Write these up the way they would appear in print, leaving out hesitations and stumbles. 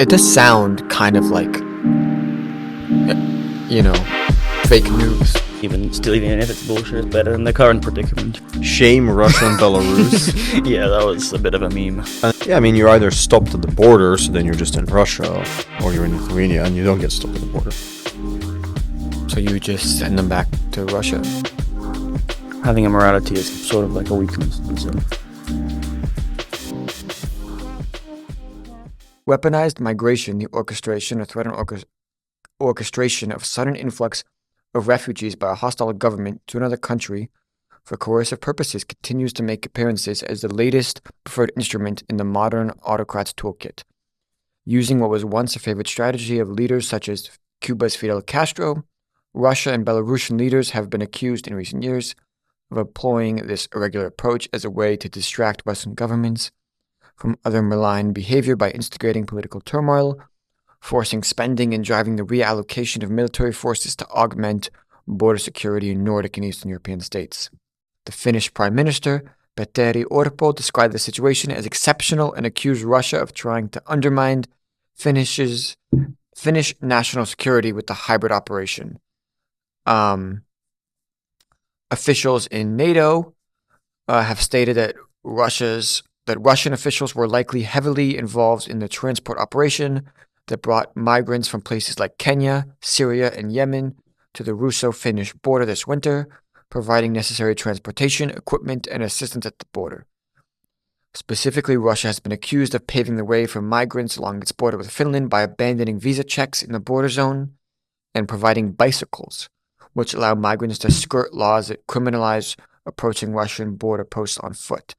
It does sound kind of like, fake news. Even if it's bullshit, it's better than the current predicament. Shame Russia and Belarus. Yeah, that was a bit of a meme. You're either stopped at the border, so then you're just in Russia, or you're in Lithuania and you don't get stopped at the border. So you just send them back to Russia? Having a morality is sort of like a weakness in itself. Weaponized migration, the orchestration or threat and orchestration of sudden influx of refugees by a hostile government to another country for coercive purposes, continues to make appearances as the latest preferred instrument in the modern autocrat's toolkit. Using what was once a favorite strategy of leaders such as Cuba's Fidel Castro, Russia and Belarusian leaders have been accused in recent years of employing this irregular approach as a way to distract Western governments from other malign behavior by instigating political turmoil, forcing spending, and driving the reallocation of military forces to augment border security in Nordic and Eastern European states. The Finnish Prime Minister, Petteri Orpo, described the situation as exceptional and accused Russia of trying to undermine Finnish national security with the hybrid operation. Officials in NATO have stated that Russian officials were likely heavily involved in the transport operation that brought migrants from places like Kenya, Syria, and Yemen to the Russo-Finnish border this winter, providing necessary transportation, equipment, and assistance at the border. Specifically, Russia has been accused of paving the way for migrants along its border with Finland by abandoning visa checks in the border zone and providing bicycles, which allow migrants to skirt laws that criminalize approaching Russian border posts on foot.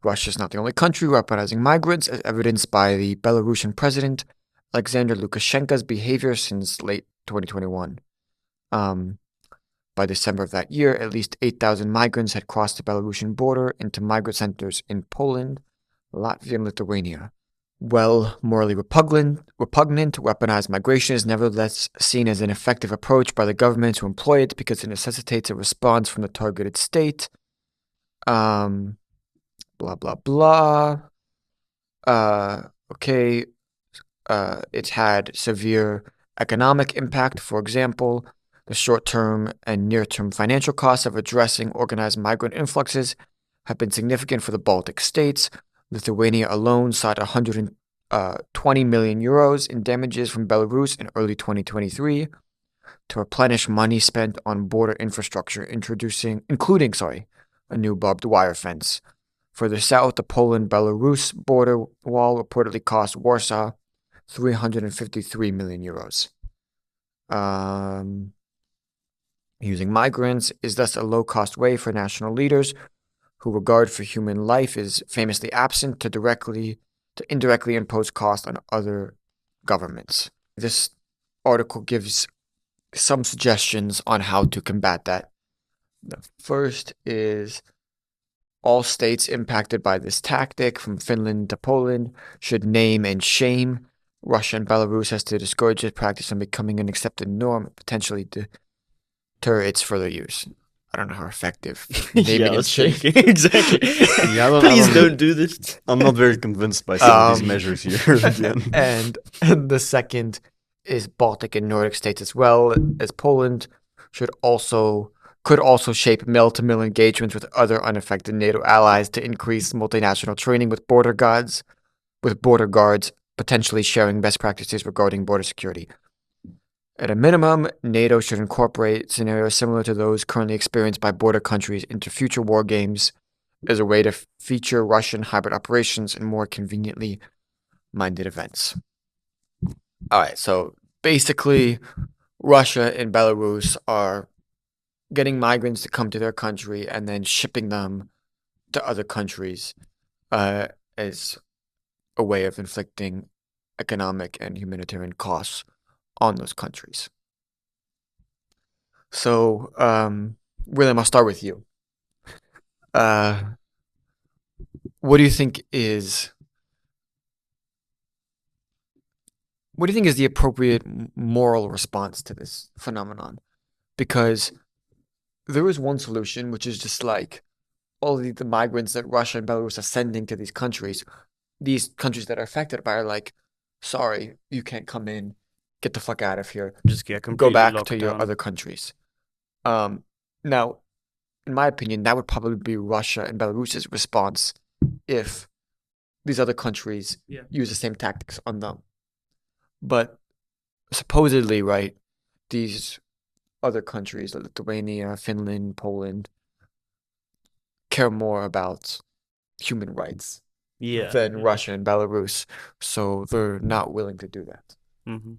Russia is not the only country weaponizing migrants, as evidenced by the Belarusian president, Aleksander Lukashenko's behavior since late 2021. By December of that year, at least 8,000 migrants had crossed the Belarusian border into migrant centers in Poland, Latvia, and Lithuania. While morally repugnant, weaponized migration is nevertheless seen as an effective approach by the government to employ it because it necessitates a response from the targeted state. Blah, blah, blah. It's had severe economic impact. For example, the short-term and near-term financial costs of addressing organized migrant influxes have been significant for the Baltic states. Lithuania alone sought 120 million euros in damages from Belarus in early 2023 to replenish money spent on border infrastructure, including a new barbed wire fence. Further south, the Poland-Belarus border wall reportedly cost Warsaw 353 million euros. Using migrants is thus a low-cost way for national leaders who regard for human life is famously absent to indirectly impose cost on other governments. This article gives some suggestions on how to combat that. The first is all states impacted by this tactic, from Finland to Poland, should name and shame Russia and Belarus as to discourage this practice from becoming an accepted norm and potentially deter its further use. I don't know how effective naming and shaming. Exactly. Please don't do this. I'm not very convinced by some of these measures here. And the second is Baltic and Nordic states as well as Poland could also shape mill-to-mill engagements with other unaffected NATO allies to increase multinational training with border guards, potentially sharing best practices regarding border security. At a minimum, NATO should incorporate scenarios similar to those currently experienced by border countries into future war games as a way to feature Russian hybrid operations in more conveniently minded events. All right, so basically, Russia and Belarus are getting migrants to come to their country and then shipping them to other countries as a way of inflicting economic and humanitarian costs on those countries. So, William, I'll start with you. What do you think is the appropriate moral response to this phenomenon? Because there is one solution, which is just like all of the migrants that Russia and Belarus are sending to these countries that are affected by are like, sorry, you can't come in. Get the fuck out of here. Just get Go completely back locked to your down. other countries. Now, in my opinion, that would probably be Russia and Belarus's response if these other countries Yeah. use the same tactics on them. But supposedly, right, these other countries, like Lithuania, Finland, Poland, care more about human rights Yeah. than Russia and Belarus, so they're not willing to do that. Mm-hmm.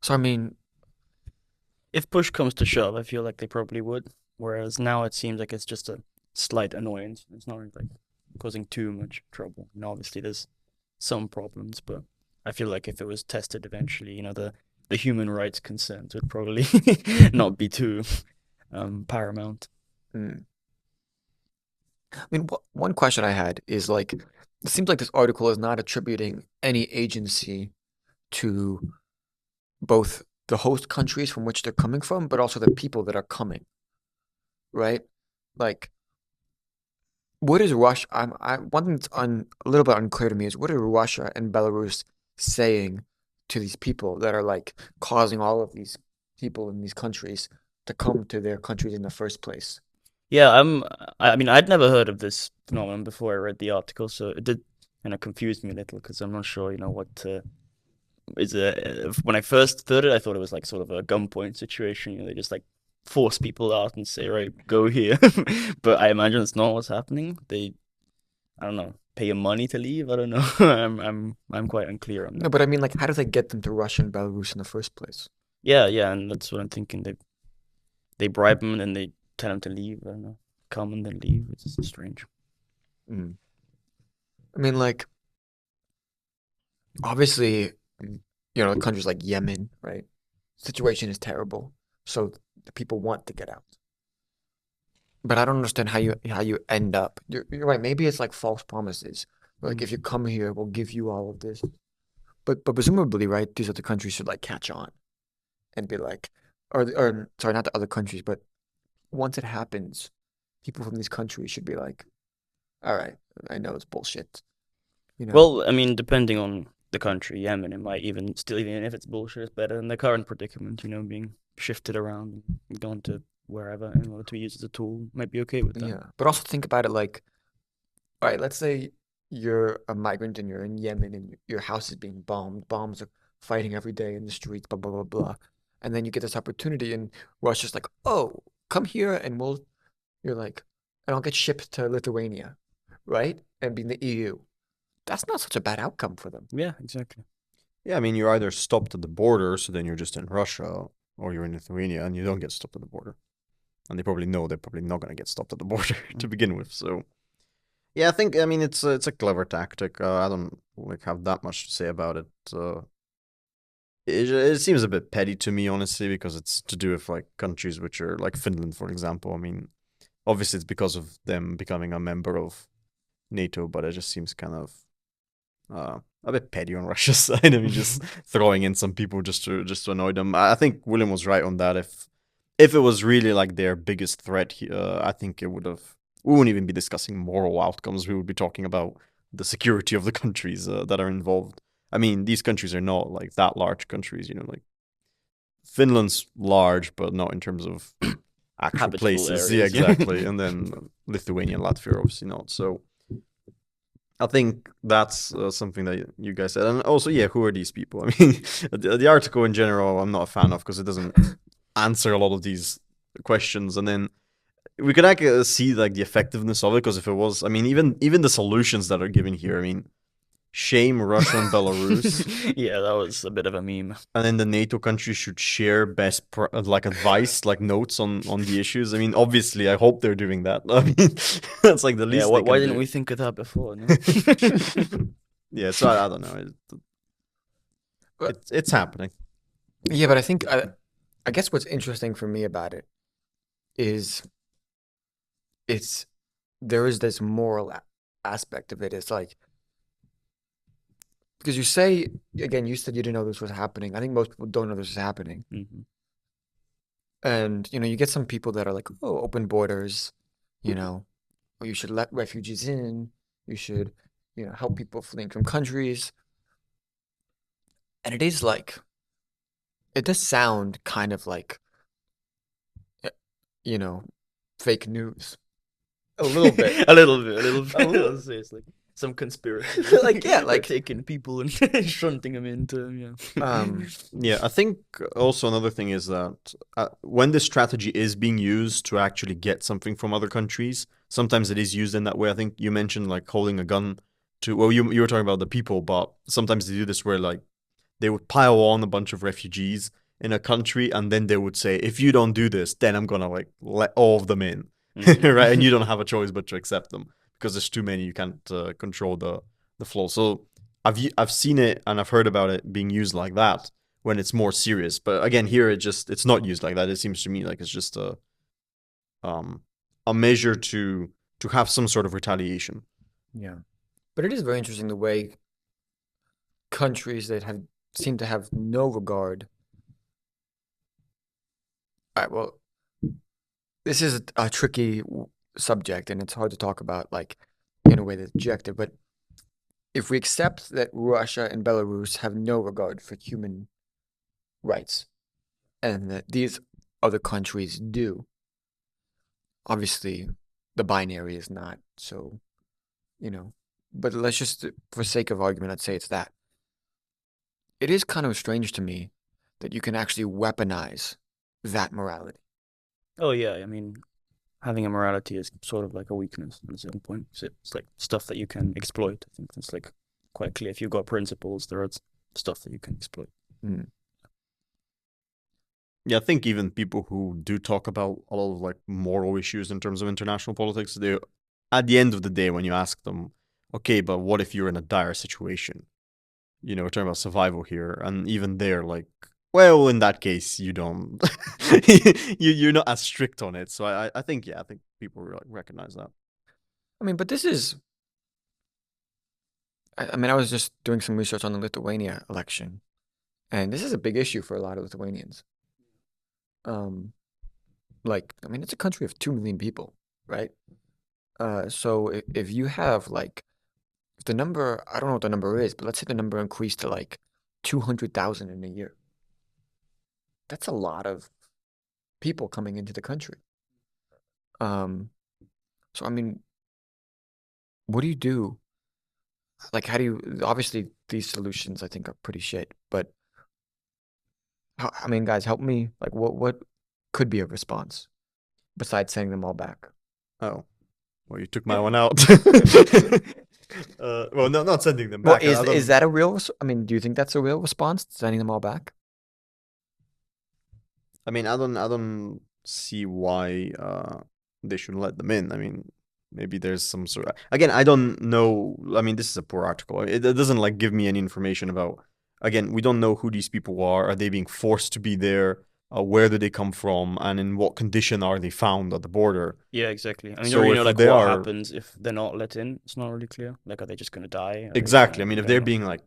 So I mean, If push comes to shove, I feel like they probably would. Whereas now it seems like it's just a slight annoyance. It's not like causing too much trouble. And obviously there's some problems, but I feel like if it was tested eventually, the human rights concerns would probably not be too paramount. mm. I mean, one question I had is like, it seems like this article is not attributing any agency to both the host countries from which they're coming from, but also the people that are coming, right? Like, what is Russia? One thing that's a little bit unclear to me is what are Russia and Belarus saying to these people that are like causing all of these people in these countries to come to their countries in the first place? Yeah, I mean, I'd never heard of this phenomenon before I read the article, so it did kind of confuse me a little because I'm not sure, what is it. When I first heard it, I thought it was like sort of a gunpoint situation. They just like force people out and say, right, go here. But I imagine it's not what's happening. I don't know, pay you money to leave. I don't know. I'm quite unclear on No, that. but I mean, like, how do they get them to Russia and Belarus in the first place? Yeah, and that's what I'm thinking. They bribe them and then they tell them to leave. I don't know, come and then leave. It's strange. Mm. I mean, like, obviously, countries like Yemen, right? Situation is terrible, so the people want to get out. But I don't understand how you end up. You're right. Maybe it's like false promises. Like if you come here, we'll give you all of this. But presumably, right? These other countries should like catch on and be like, or sorry, not the other countries, but once it happens, people from these countries should be like, all right, I know it's bullshit. Well, I mean, depending on the country, Yemen, it might even if it's bullshit, it's better than the current predicament. Being shifted around and gone to wherever in order to be used as a tool. Might be okay with that. Yeah. But also think about it like, all right, let's say you're a migrant and you're in Yemen and your house is being bombed. Bombs are fighting every day in the streets, blah, blah, blah, blah. And then you get this opportunity and Russia's like, oh, come here and you're like, and I'll get shipped to Lithuania, right? And be in the EU. That's not such a bad outcome for them. Yeah, exactly. Yeah, I mean, you're either stopped at the border, so then you're just in Russia, or you're in Lithuania and you don't get stopped at the border. And they probably know they're probably not going to get stopped at the border to begin with. So, yeah, I mean, it's a clever tactic. I don't have that much to say about it. It seems a bit petty to me, honestly, because it's to do with countries which are like Finland, for example. I mean, obviously it's because of them becoming a member of NATO, but it just seems kind of a bit petty on Russia's side. I mean, just throwing in some people just to annoy them. I think William was right on that. If it was really like their biggest threat, I think we wouldn't even be discussing moral outcomes. We would be talking about the security of the countries that are involved. I mean, these countries are not like that large countries. Like Finland's large, but not in terms of actual Habitable places. areas, Yeah, yeah. exactly. And then Lithuania and Latvia, obviously not. So I think that's something that you guys said. And also, yeah, who are these people? I mean, the article in general, I'm not a fan of because it doesn't answer a lot of these questions. And then we could actually see like the effectiveness of it, because if it was, I mean, even the solutions that are given here, I mean, shame Russia and Belarus, Yeah, that was a bit of a meme. and then the NATO countries should share advice, like notes on the issues. I mean, obviously, I hope they're doing that. I mean, that's like the Yeah, least they why can didn't do. we think of that before? No? Yeah, so I don't know. It's happening. Yeah, but I think I guess what's interesting for me about it is there is this moral aspect of it. It's like because you say again, you said you didn't know this was happening. I think most people don't know this is happening. Mhm. And you get some people that are like, oh, open borders, or you should let refugees in. You should, help people fleeing from countries. And it is like, it does sound kind of like, you know, fake news. A little bit. a little bit. A little. Seriously, some conspiracy. Like, yeah, They're like, taking people and shunting them into Yeah, I think also another thing is that when this strategy is being used to actually get something from other countries, sometimes it is used in that way. I think you mentioned like holding a gun to, well, you were talking about the people, but sometimes they do this where like they would pile on a bunch of refugees in a country, and then they would say, if you don't do this, then I'm gonna like let all of them in, right? And you don't have a choice but to accept them because there's too many. You can't control the flow. So I've seen it and I've heard about it being used like that when it's more serious. But again, here it's not used like that. It seems to me like it's just a measure to have some sort of retaliation. Yeah. But it is very interesting the way countries that seem to have no regard. All right, well, this is a tricky subject and it's hard to talk about like in a way that's objective, but if we accept that Russia and Belarus have no regard for human rights and that these other countries do, obviously the binary is not so, but let's just, for sake of argument, let's say it's that. It is kind of strange to me that you can actually weaponize that morality. Oh yeah, I mean, having a morality is sort of like a weakness at a certain point. So it's like stuff that you can exploit. I think that's like quite clear. If you've got principles, there are stuff that you can exploit. Mm. Yeah, I think even people who do talk about a lot of like moral issues in terms of international politics, they, at the end of the day, when you ask them, okay, but what if you're in a dire situation? We're talking about survival here, and even they're like, well, in that case, you don't, you're not as strict on it. So I think people recognize that. I mean, but this is, I mean, I was just doing some research on the Lithuania election, and this is a big issue for a lot of Lithuanians. Like, I mean, it's a country of 2 million people, right? So if you have like, if the number, I don't know what the number is, but let's say the number increased to like 200,000 in a year. That's a lot of people coming into the country. So I mean, what do you do? Like, how do you, obviously these solutions I think are pretty shit, but I mean, guys, help me. Like, what could be a response besides sending them all back? Oh, well, you took my one out. Well, no, not sending them Well, back. is that a real, I mean, do you think that's a real response, sending them all back? I mean, I don't see why they should let them in. I mean, maybe there's some sort of, again, I don't know. I mean, this is a poor article. It doesn't like give me any information about, again, we don't know who these people are. Are they being forced to be there? Where do they come from? And in what condition are they found at the border? Yeah, exactly. I mean, So like if they what are- happens if they're not let in? It's not really clear. Like, are they just gonna die? Are they Exactly. I gonna- mean, if I they're don't know. being like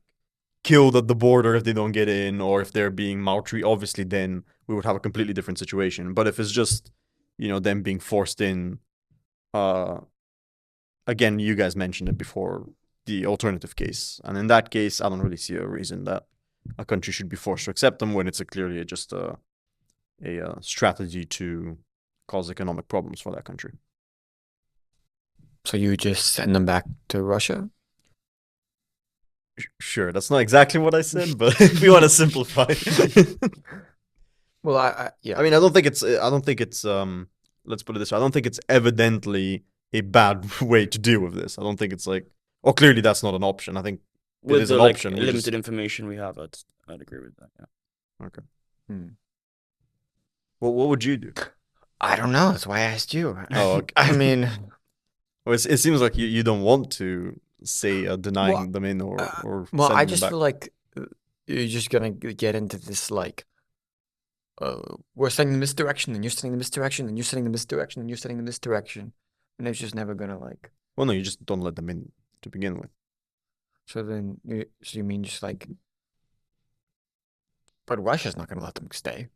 killed at the border if they don't get in, or if they're being maltreated, obviously then we would have a completely different situation. But if it's just, them being forced in, again, you guys mentioned it before, the alternative case. And in that case, I don't really see a reason that a country should be forced to accept them when it's clearly just a strategy to cause economic problems for that country. So you just send them back to Russia? Sure, that's not exactly what I said, but if we want to simplify. Well, yeah. I mean, I don't think it's let's put it this way. I don't think it's evidently a bad way to deal with this. I don't think it's like, clearly that's not an option. I think it With is the an like option. limited information we have, I'd agree with that. Yeah. Okay. Hmm. Well, what would you do? I don't know. That's why I asked you. Oh, okay. I mean, Well, it seems like you don't want to say denying them in or well, sending I them just back. feel like you're just gonna get into this like, we're sending them this direction, and you're sending them this direction, and you're sending them this direction, and you're sending them this direction, and it's just never gonna like. Well, no, you just don't let them in to begin with. So then, so you mean just like, but Russia's not gonna let them stay.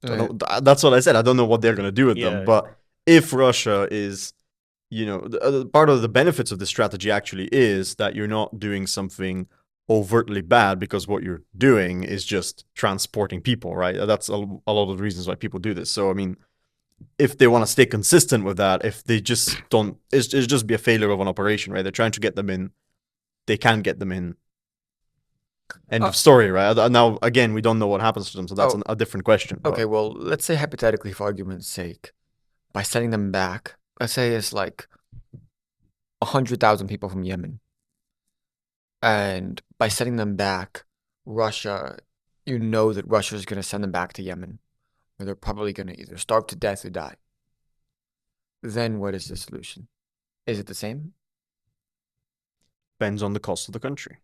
That's what I said. I don't know what they're gonna do with Yeah. them, but if Russia is part of the benefits of this strategy actually is that you're not doing something overtly bad, because what you're doing is just transporting people, right? That's a lot of the reasons why people do this. So I mean, if they want to stay consistent with that, if they just don't, it's just be a failure of an operation, right? They're trying to get them in, they can't get them in. End of story, right? Now, again, we don't know what happens to them, so that's a different question. Okay, well, let's say hypothetically, for argument's sake, by sending them back, let's say it's like 100,000 people from Yemen. And by sending them back, Russia, you know that Russia is going to send them back to Yemen, where they're probably going to either starve to death or die. Then what is the solution? Is it the same? Depends on the cost of the country,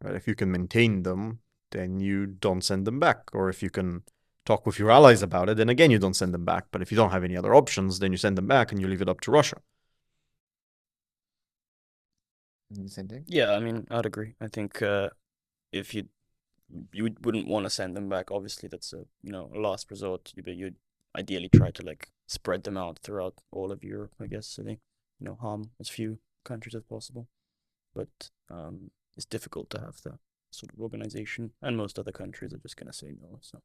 right? If you can maintain them, then you don't send them back. Or if you can talk with your allies about it, then again, you don't send them back. But if you don't have any other options, then you send them back and you leave it up to Russia. Same thing? Yeah, I mean, I'd agree. I think if you wouldn't want to send them back, obviously that's a last resort. But you'd ideally try to like spread them out throughout all of Europe, I guess, so they harm as few countries as possible. But it's difficult to have that sort of organization, and most other countries are just gonna say no. So